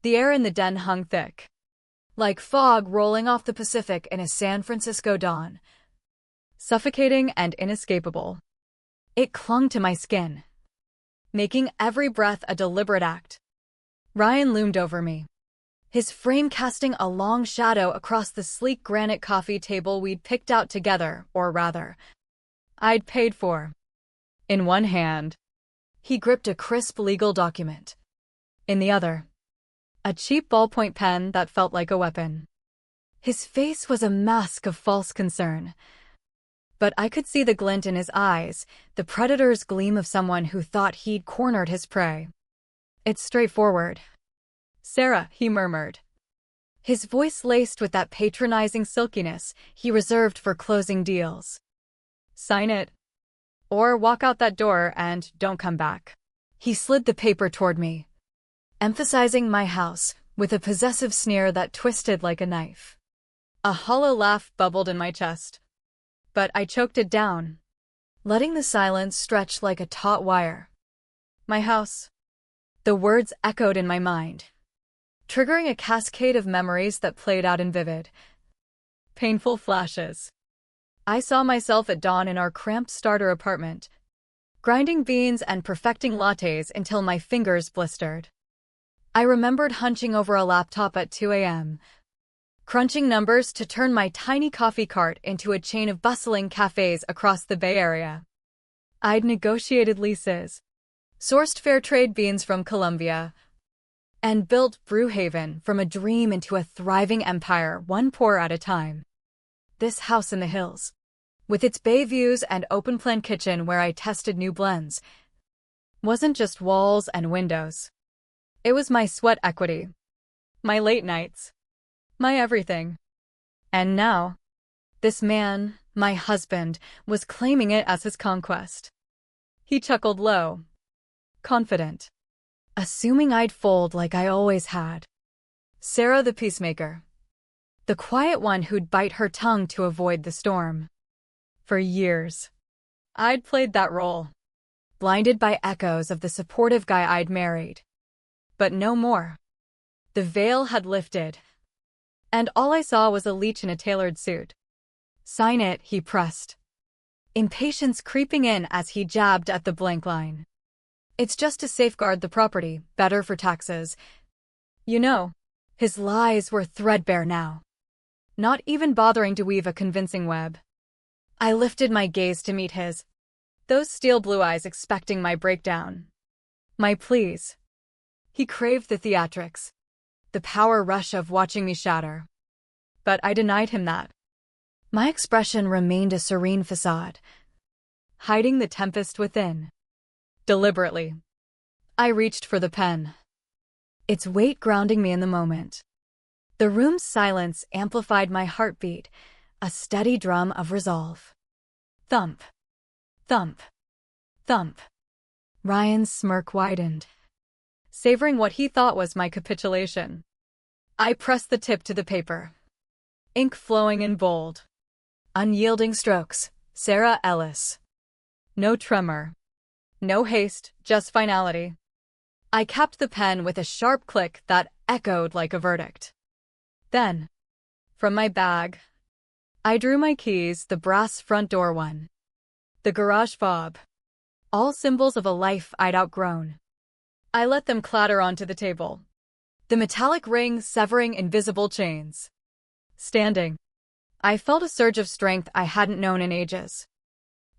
The air in the den hung thick, like fog rolling off the Pacific in a San Francisco dawn, suffocating and inescapable. It clung to my skin, making every breath a deliberate act. Ryan loomed over me, his frame casting a long shadow across the sleek granite coffee table we'd picked out together, or rather, I'd paid for. In one hand, he gripped a crisp legal document. In the other, a cheap ballpoint pen that felt like a weapon. His face was a mask of false concern, but I could see the glint in his eyes, the predator's gleam of someone who thought he'd cornered his prey. "It's straightforward, Sarah," he murmured, his voice laced with that patronizing silkiness he reserved for closing deals. "Sign it, or walk out that door and don't come back." He slid the paper toward me, emphasizing my house with a possessive sneer that twisted like a knife. A hollow laugh bubbled in my chest, but I choked it down, letting the silence stretch like a taut wire. My house. The words echoed in my mind, triggering a cascade of memories that played out in vivid, painful flashes. I saw myself at dawn in our cramped starter apartment, grinding beans and perfecting lattes until my fingers blistered. I remembered hunching over a laptop at 2 a.m., crunching numbers to turn my tiny coffee cart into a chain of bustling cafes across the Bay Area. I'd negotiated leases, sourced fair trade beans from Colombia, and built Brewhaven from a dream into a thriving empire, one pour at a time. This house in the hills, with its bay views and open-plan kitchen where I tested new blends, wasn't just walls and windows. It was my sweat equity, my late nights, my everything. And now, this man, my husband, was claiming it as his conquest. He chuckled low, confident, assuming I'd fold like I always had. Sarah the peacemaker, the quiet one who'd bite her tongue to avoid the storm. For years, I'd played that role, blinded by echoes of the supportive guy I'd married. But no more. The veil had lifted, and all I saw was a leech in a tailored suit. "Sign it," he pressed, impatience creeping in as he jabbed at the blank line. "It's just to safeguard the property, better for taxes." You know, his lies were threadbare now, not even bothering to weave a convincing web. I lifted my gaze to meet his, those steel blue eyes expecting my breakdown, my pleas. He craved the theatrics, the power rush of watching me shatter. But I denied him that. My expression remained a serene facade, hiding the tempest within. Deliberately, I reached for the pen, its weight grounding me in the moment. The room's silence amplified my heartbeat, a steady drum of resolve. Thump, thump, thump. Ryan's smirk widened, savoring what he thought was my capitulation. I pressed the tip to the paper, ink flowing in bold, unyielding strokes. Sarah Ellis. No tremor, no haste, just finality. I capped the pen with a sharp click that echoed like a verdict. Then, from my bag, I drew my keys, the brass front door one, the garage fob, all symbols of a life I'd outgrown. I let them clatter onto the table, the metallic ring severing invisible chains. Standing, I felt a surge of strength I hadn't known in ages.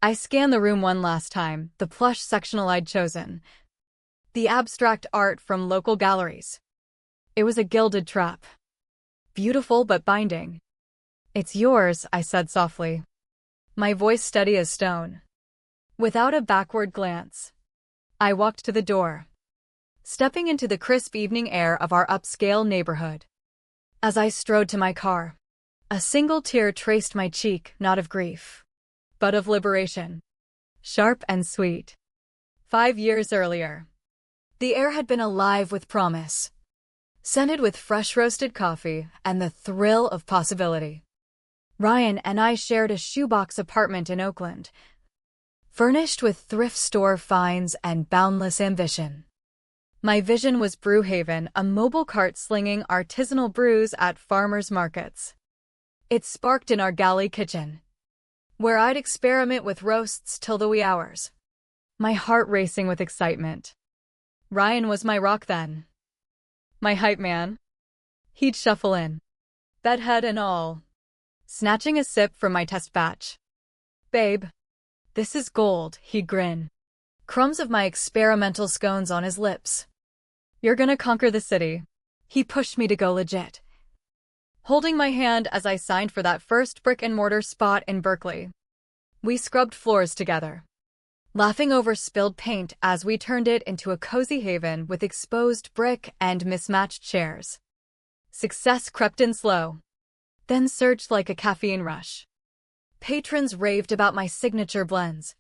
I scanned the room one last time, the plush sectional I'd chosen, the abstract art from local galleries. It was a gilded trap, beautiful but binding. "It's yours," I said softly, my voice steady as stone. Without a backward glance, I walked to the door, stepping into the crisp evening air of our upscale neighborhood. As I strode to my car, a single tear traced my cheek, not of grief, but of liberation, sharp and sweet. 5 years earlier, the air had been alive with promise, scented with fresh roasted coffee and the thrill of possibility. Ryan and I shared a shoebox apartment in Oakland, furnished with thrift store finds and boundless ambition. My vision was Brewhaven, a mobile cart slinging artisanal brews at farmers' markets. It sparked in our galley kitchen, where I'd experiment with roasts till the wee hours, my heart racing with excitement. Ryan was my rock then, my hype man. He'd shuffle in, bedhead and all, snatching a sip from my test batch. "Babe, this is gold," he'd grin, crumbs of my experimental scones on his lips. "You're gonna conquer the city." He pushed me to go legit, holding my hand as I signed for that first brick-and-mortar spot in Berkeley. We scrubbed floors together, laughing over spilled paint as we turned it into a cozy haven with exposed brick and mismatched chairs. Success crept in slow, then surged like a caffeine rush. Patrons raved about my signature blends,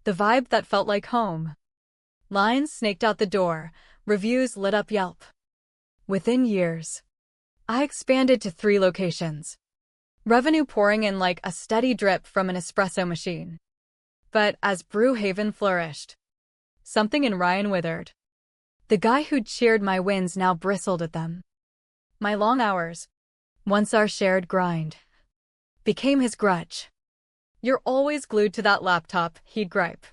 the vibe that felt like home. Lines snaked out the door, reviews lit up Yelp. Within years, I expanded to 3 locations, revenue pouring in like a steady drip from an espresso machine. But as Brewhaven flourished, something in Ryan withered. The guy who'd cheered my wins now bristled at them. My long hours, once our shared grind, became his grudge. "You're always glued to that laptop," he'd gripe,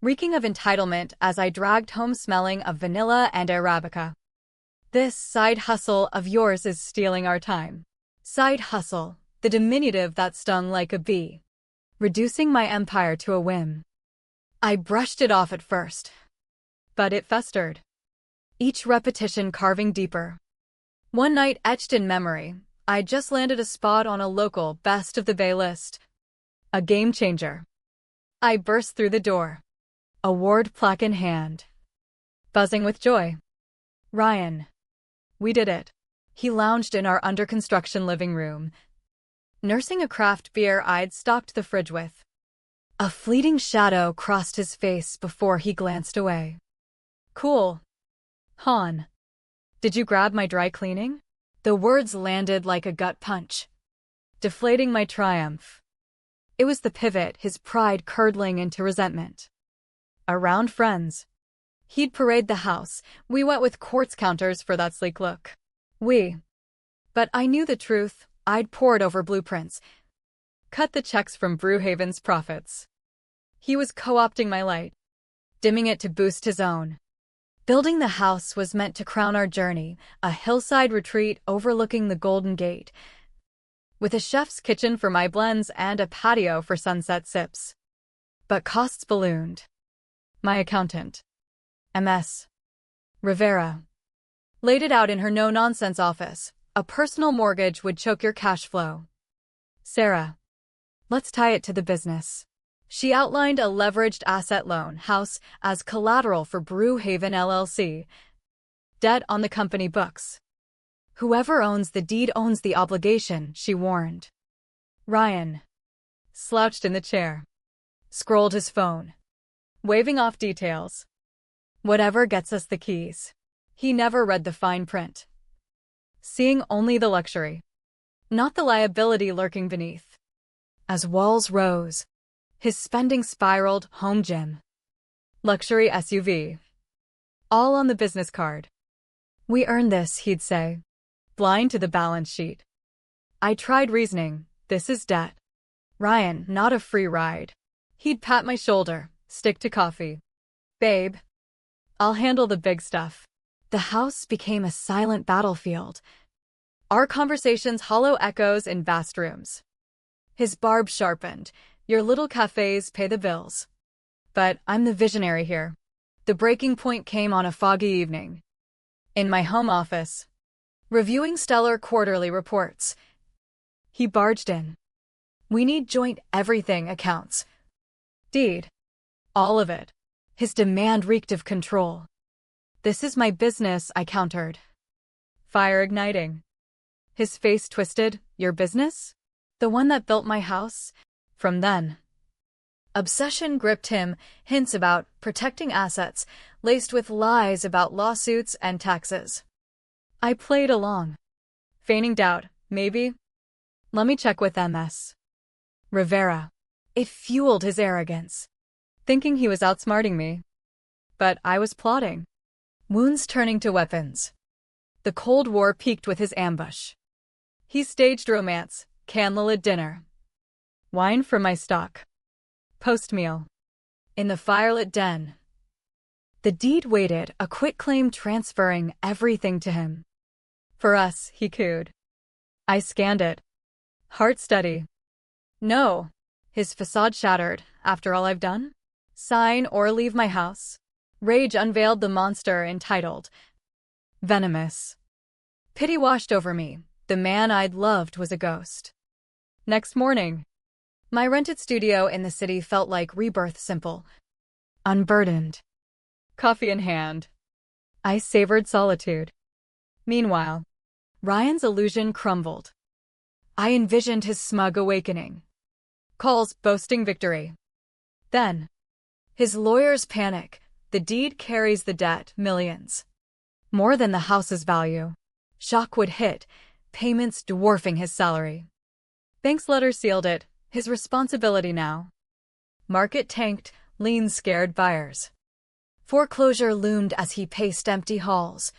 reeking of entitlement as I dragged home smelling of vanilla and Arabica. "This side hustle of yours is stealing our time." Side hustle, the diminutive that stung like a bee, reducing my empire to a whim. I brushed it off at first, but it festered, each repetition carving deeper. One night etched in memory, I just landed a spot on a local Best of the Bay list. A game changer. I burst through the door, award plaque in hand, buzzing with joy. "Ryan, we did it." He lounged in our under-construction living room, nursing a craft beer I'd stocked the fridge with. A fleeting shadow crossed his face before he glanced away. "Cool. Han. Did you grab my dry cleaning?" The words landed like a gut punch, deflating my triumph. It was the pivot, his pride curdling into resentment. Around friends, he'd parade the house. We went with quartz counters for that sleek look. But I knew the truth. I'd pored over blueprints, cut the checks from Brewhaven's profits. He was co-opting my light, dimming it to boost his own. Building the house was meant to crown our journey, a hillside retreat overlooking the Golden Gate, with a chef's kitchen for my blends and a patio for sunset sips. But costs ballooned. My accountant, MS. Rivera, laid it out in her no-nonsense office. A personal mortgage would choke your cash flow. "Sarah, let's tie it to the business." She outlined a leveraged asset loan house as collateral for Brewhaven LLC. Debt on the company books. "Whoever owns the deed owns the obligation," she warned. Ryan slouched in the chair, scrolled his phone, waving off details. Whatever gets us the keys. He never read the fine print, seeing only the luxury, not the liability lurking beneath. As walls rose, his spending spiraled. Home gym, luxury SUV, all on the business card. "We earned this," he'd say, blind to the balance sheet. I tried reasoning. "This is debt, Ryan, not a free ride." He'd pat my shoulder, stick to coffee. "Babe, I'll handle the big stuff." The house became a silent battlefield, our conversations hollow echoes in vast rooms. His barb sharpened. "Your little cafes pay the bills. But I'm the visionary here." The breaking point came on a foggy evening. In my home office, reviewing stellar quarterly reports, he barged in. "We need joint everything accounts. Deed. All of it." His demand reeked of control. "This is my business," I countered, fire igniting. His face twisted. "Your business? The one that built my house?" From then, obsession gripped him, hints about protecting assets, laced with lies about lawsuits and taxes. I played along, feigning doubt. "Maybe. Let me check with MS. Rivera." It fueled his arrogance, thinking he was outsmarting me. But I was plotting. wounds turning to weapons. The Cold War peaked with his ambush. He staged romance, candlelit dinner. Wine from my stock. Post-meal. In the firelit den. The deed waited, a quitclaim transferring everything to him. For us, he cooed. I scanned it. Heart steady. No. His facade shattered. After all I've done? Sign or leave my house. Rage unveiled the monster entitled Venomous. Pity washed over me. The man I'd loved was a ghost. Next morning, my rented studio in the city felt like rebirth, simple, unburdened. Coffee in hand. I savored solitude. Meanwhile, Ryan's illusion crumbled. I envisioned his smug awakening. Calls boasting victory. Then, his lawyers panic. The deed carries the debt, millions. More than the house's value. Shock would hit, payments dwarfing his salary. Bank's letter sealed it, his responsibility now. Market tanked, liens scared buyers. Foreclosure loomed as he paced empty halls,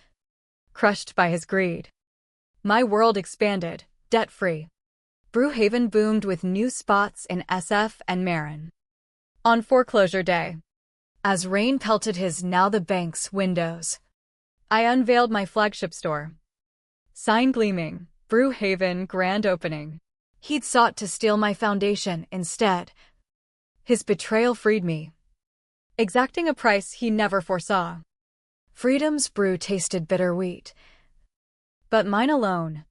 crushed by his greed. My world expanded, debt-free. Brewhaven boomed with new spots in SF and Marin. On foreclosure day, as rain pelted his now the bank's windows, I unveiled my flagship store. Sign gleaming, Brewhaven grand opening. He'd sought to steal my foundation instead. His betrayal freed me, exacting a price he never foresaw. Freedom's brew tasted bitter wheat, but mine alone,